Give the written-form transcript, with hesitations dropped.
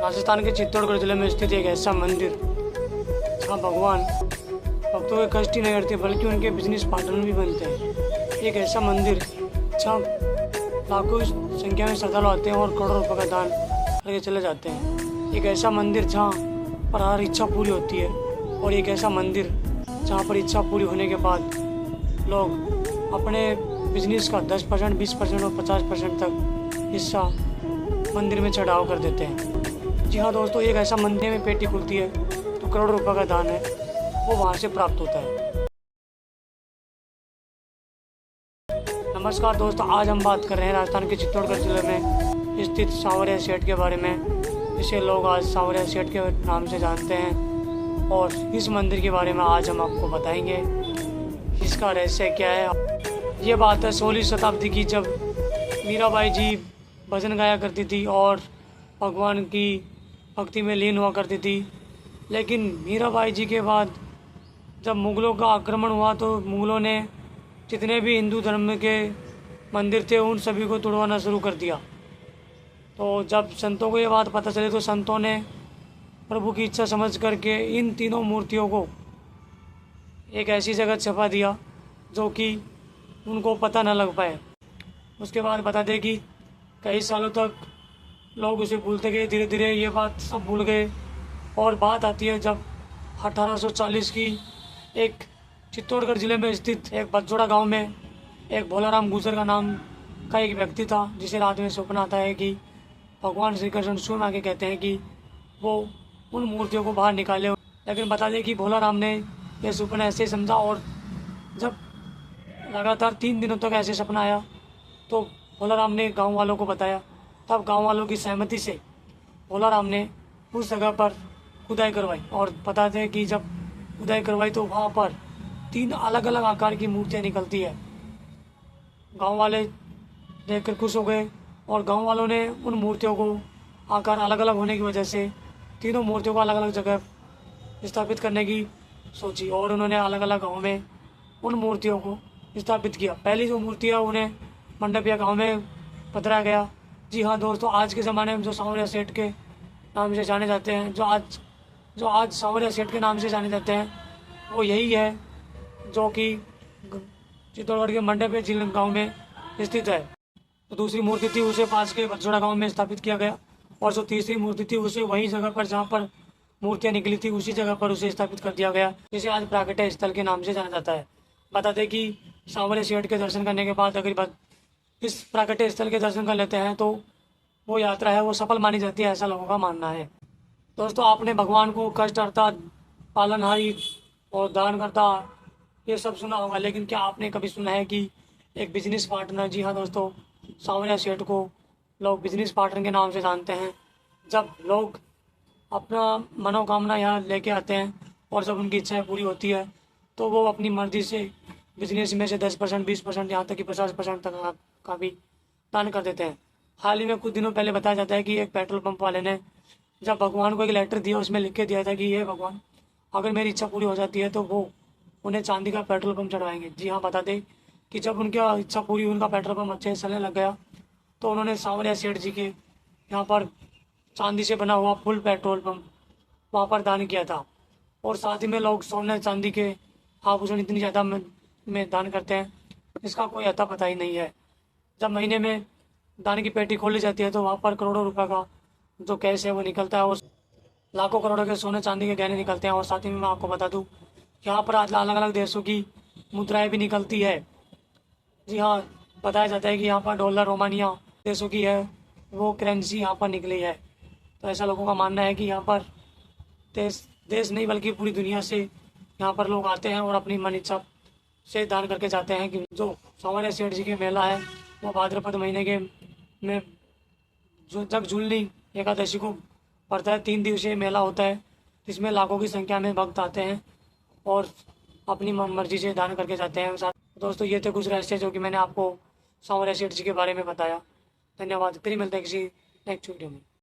राजस्थान के चित्तौड़गढ़ जिले में स्थित एक ऐसा मंदिर जहाँ भगवान भक्तों के कष्ट ही नहीं करते बल्कि उनके बिजनेस पार्टनर भी बनते हैं। एक ऐसा मंदिर जहाँ लाखों संख्या में श्रद्धालु आते हैं और करोड़ों रुपए का दान करके चले जाते हैं। एक ऐसा मंदिर जहाँ पर हर इच्छा पूरी होती है और एक ऐसा मंदिर जहाँ पर इच्छा पूरी होने के बाद लोग अपने बिजनेस का 10%, 20% और 50% तक हिस्सा मंदिर में चढ़ाव कर देते हैं। जी हाँ दोस्तों, एक ऐसा मंदिर में पेटी खुलती है तो करोड़ों रुपए का दान है वो वहाँ से प्राप्त होता है। नमस्कार दोस्तों, आज हम बात कर रहे हैं राजस्थान के चित्तौड़गढ़ जिले में स्थित सांवरिया सेठ के बारे में। इसे लोग आज सांवरिया सेठ के नाम से जानते हैं और इस मंदिर के बारे में आज हम आपको बताएंगे इसका रहस्य क्या है। ये बात है 16वीं शताब्दी की, जब मीराबाई जी भजन गाया करती थी और भगवान की भक्ति में लीन हुआ करती थी। लेकिन मीराबाई जी के बाद जब मुग़लों का आक्रमण हुआ तो मुग़लों ने जितने भी हिंदू धर्म के मंदिर थे उन सभी को तोड़वाना शुरू कर दिया। तो जब संतों को ये बात पता चली तो संतों ने प्रभु की इच्छा समझ करके इन तीनों मूर्तियों को एक ऐसी जगह छपा दिया जो कि उनको पता न लग पाए। उसके बाद बता दें कि कई सालों तक लोग उसे भूलते गए, धीरे धीरे ये बात सब भूल गए। और बात आती है जब 1840 की एक चित्तौड़गढ़ ज़िले में स्थित एक बजोड़ा गांव में एक भोलाराम गुजर का नाम का एक व्यक्ति था, जिसे रात में सपना आता है कि भगवान श्री कृष्ण स्वयं आके कहते हैं कि वो उन मूर्तियों को बाहर निकाले। लेकिन बता दें कि भोलाराम ने यह सपना ऐसे समझा और जब लगातार 3 दिनों तक ऐसे सपना आया तो भोलाराम ने गांव वालों को बताया। तब गांव वालों की सहमति से भोलाराम ने उस जगह पर खुदाई करवाई और बताते हैं कि जब खुदाई करवाई तो वहाँ पर 3 अलग अलग आकार की मूर्तियाँ निकलती है। गांव वाले देखकर खुश हो गए और गांव वालों ने उन मूर्तियों को आकार अलग अलग होने की वजह से तीनों मूर्तियों को अलग अलग जगह स्थापित करने की सोची और उन्होंने अलग अलग गाँव में उन मूर्तियों को स्थापित किया। पहली जो मूर्ति है उन्हें मंडपिया गाँव में पधराया गया। जी हाँ दोस्तों, आज के ज़माने में जो सांवरिया सेठ के नाम से जाने जाते हैं, जो आज सांवरिया सेठ के नाम से जाने जाते हैं वो यही है जो कि चित्तौड़गढ़ के मंडपिया जिले गाँव में स्थित है। तो दूसरी मूर्ति थी उसे पास के बजोड़ा गाँव में स्थापित किया गया और जो तीसरी मूर्ति थी उसे वही जगह पर जहाँ पर मूर्तियाँ निकली थी उसी जगह पर उसे स्थापित कर दिया गया, जिसे आज प्राकट्य स्थल के नाम से जाना जाता है। बता दें कि सांवरिया सेठ के दर्शन करने के बाद अगर इस प्राकट्य स्थल के दर्शन कर लेते हैं तो वो यात्रा है वो सफल मानी जाती है, ऐसा लोगों का मानना है। दोस्तों, आपने भगवान को कष्टहर्ता, पालनहारी और दानकर्ता ये सब सुना होगा, लेकिन क्या आपने कभी सुना है कि एक बिजनेस पार्टनर? जी हाँ दोस्तों, सांवरिया सेठ को लोग बिजनेस पार्टनर के नाम से जानते हैं। जब लोग अपना मनोकामना यहाँ लेके आते हैं और जब उनकी इच्छाएं पूरी होती है तो वो अपनी मर्जी से बिजनेस में से 10%, 20%, यहाँ तक कि 50% तक का भी दान कर देते हैं। हाल ही में कुछ दिनों पहले बताया जाता है कि एक पेट्रोल पंप वाले ने जब भगवान को एक लेटर दिया उसमें लिख के दिया था कि ये भगवान अगर मेरी इच्छा पूरी हो जाती है तो वो उन्हें चांदी का पेट्रोल पंप चढ़वाएंगे। जी हाँ, बता दें कि जब उनकी इच्छा पूरी हुई, उनका पेट्रोल पंप अच्छे से चलने लग गया तो उन्होंने सांवरिया सेठ जी के यहाँ पर चांदी से बना हुआ फुल पेट्रोल पंप वहाँ पर दान किया था। और साथ ही में लोग सोने चांदी के आभूषण इतनी ज़्यादा में दान करते हैं इसका कोई अता पता ही नहीं है। जब महीने में दान की पेटी खोली जाती है तो वहाँ पर करोड़ों रुपए का जो कैश है वो निकलता है और लाखों करोड़ों के सोने चांदी के गहने निकलते हैं। और साथ ही में मैं आपको बता दूँ यहाँ पर आज अलग अलग देशों की मुद्राएं भी निकलती है। जी हाँ, बताया जाता है कि यहाँ पर डॉलर, रोमानिया देशों की है वो करेंसी यहाँ पर निकली है। तो ऐसा लोगों का मानना है कि यहाँ पर देश नहीं बल्कि पूरी दुनिया से यहाँ पर लोग आते हैं और अपनी मन इच्छा से दान करके जाते हैं। कि जो सांवरिया सेठ जी के मेला है वो भाद्रपद महीने के में जो जगजूलनी एकादशी को पड़ता है। 3 दिवसीय मेला होता है जिसमें लाखों की संख्या में भक्त आते हैं और अपनी मन मर्जी से दान करके जाते हैं। दोस्तों, ये थे कुछ रहस्य जो कि मैंने आपको सांवरिया सेठ जी के बारे में बताया। धन्यवाद। फिर मिलते हैं किसी नेक्स्ट वीडियो में।